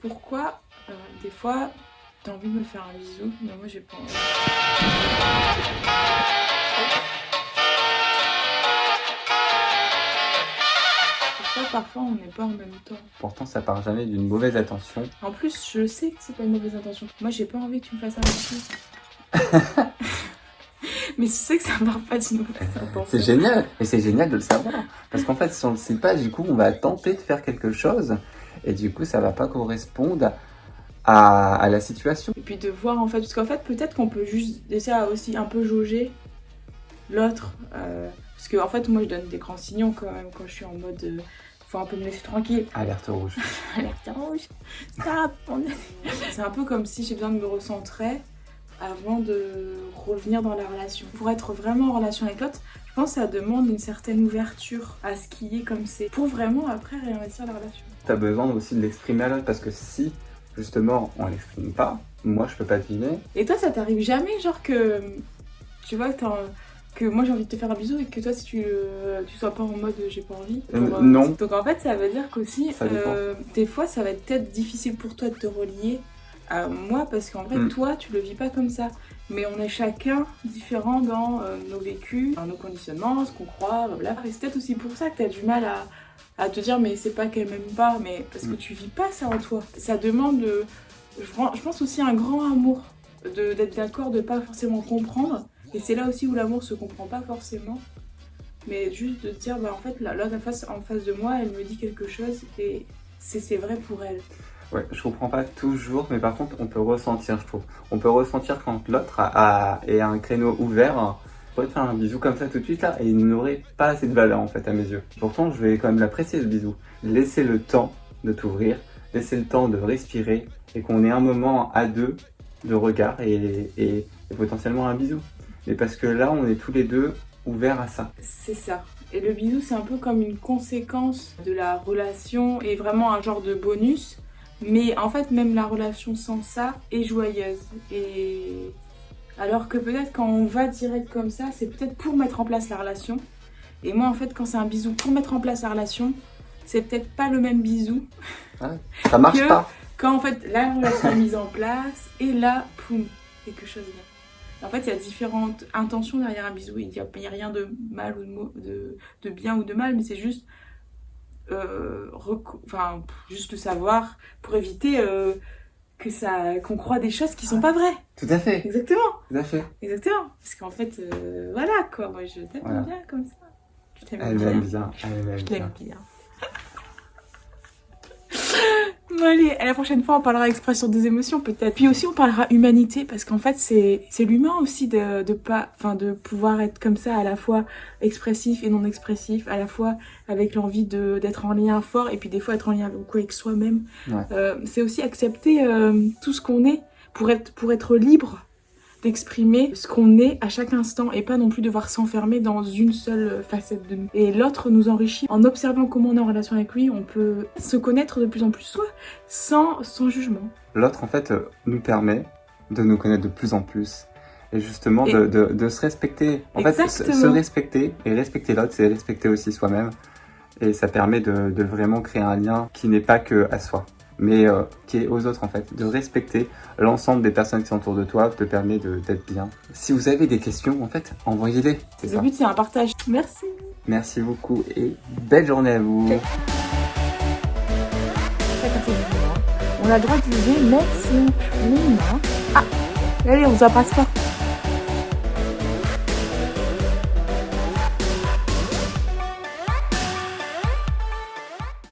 Pourquoi des fois t'as envie de me faire un bisou, mais moi j'ai pas envie. Pourquoi parfois on n'est pas en même temps? Pourtant, ça part jamais d'une mauvaise intention. En plus, je sais que c'est pas une mauvaise intention. Moi j'ai pas envie que tu me fasses un bisou. Mais tu sais que ça part pas d'une mauvaise intention. C'est génial, et c'est génial de le savoir. Parce qu'en fait, si on le sait pas, du coup, on va tenter de faire quelque chose, et du coup, ça va pas correspondre à la situation. Et puis de voir en fait, parce qu'en fait peut-être qu'on peut juste essayer aussi un peu jauger l'autre. Parce que en fait moi je donne des grands signaux quand même quand je suis en mode faut un peu me laisser tranquille. Alerte rouge. Alerte rouge. Stop. C'est un peu comme si j'ai besoin de me recentrer avant de revenir dans la relation. Pour être vraiment en relation avec l'autre, je pense que ça demande une certaine ouverture à ce qui est comme c'est. Pour vraiment après réinvestir la relation. T'as besoin aussi de l'exprimer à l'autre, parce que si, justement, on l'exprime pas, moi, je peux pas deviner. Et toi, ça t'arrive jamais, genre que... Tu vois, que moi j'ai envie de te faire un bisou et que toi si tu sois pas en mode j'ai pas envie. Non. Donc en fait ça veut dire qu'aussi des fois ça va être peut-être difficile pour toi de te relier à moi parce qu'en fait toi tu le vis pas comme ça. Mais on est chacun différent dans nos vécus, dans nos conditionnements, ce qu'on croit, blablabla. Et c'est peut-être aussi pour ça que t'as du mal à te dire mais c'est pas qu'elle m'aime pas, mais parce que tu vis pas ça en toi. Ça demande, je pense aussi un grand amour, d'être d'accord, de pas forcément comprendre. Et c'est là aussi où l'amour se comprend pas forcément, mais juste de dire bah en fait l'autre en face de moi elle me dit quelque chose et c'est vrai pour elle. Ouais, je comprends pas toujours, mais par contre on peut ressentir, je trouve. On peut ressentir quand l'autre est à un créneau ouvert. Je pourrais te faire un bisou comme ça tout de suite là, et il n'aurait pas assez de valeur en fait à mes yeux. Pourtant je vais quand même l'apprécier ce bisou. Laisser le temps de t'ouvrir, laisser le temps de respirer, et qu'on ait un moment à deux de regard et potentiellement un bisou. Mais parce que là, on est tous les deux ouverts à ça. C'est ça. Et le bisou, c'est un peu comme une conséquence de la relation et vraiment un genre de bonus. Mais en fait, même la relation sans ça est joyeuse. Et alors que peut-être quand on va direct comme ça, c'est peut-être pour mettre en place la relation. Et moi, en fait, quand c'est un bisou pour mettre en place la relation, c'est peut-être pas le même bisou. Ouais, ça marche pas. Quand en fait, la relation est mise en place et là, poum, quelque chose vient. En fait, il y a différentes intentions derrière un bisou. Il n'y a rien de mal ou de bien ou de mal, mais c'est juste, juste le savoir pour éviter qu'on croit des choses qui sont pas vraies. Tout à fait. Exactement. Tout à fait. Exactement. Parce qu'en fait, voilà quoi. Moi, je t'aime bien comme ça. Je t'aime bien. Elle m'aime bien. Je t'aime bien. Bon, allez, à la prochaine fois on parlera expression des émotions peut-être. Puis aussi on parlera humanité parce qu'en fait c'est l'humain aussi de pouvoir être comme ça à la fois expressif et non expressif, à la fois avec l'envie d'être en lien fort et puis des fois être en lien avec soi-même. Ouais. C'est aussi accepter tout ce qu'on est pour être libre d'exprimer ce qu'on est à chaque instant et pas non plus devoir s'enfermer dans une seule facette de nous. Et l'autre nous enrichit. En observant comment on est en relation avec lui, on peut se connaître de plus en plus soi, sans jugement. L'autre, en fait, nous permet de nous connaître de plus en plus. Et justement, de se respecter. En fait, se respecter et respecter l'autre, c'est respecter aussi soi-même. Et ça permet de vraiment créer un lien qui n'est pas que à soi, mais qui est aux autres en fait. De respecter l'ensemble des personnes qui sont autour de toi te permet d'être bien. Si vous avez des questions, en fait, envoyez-les. Le but, c'est un partage. Merci. Merci beaucoup et belle journée à vous. Okay. On a le droit de juger, mais c'est une... Ah, allez, on s'en passe pas.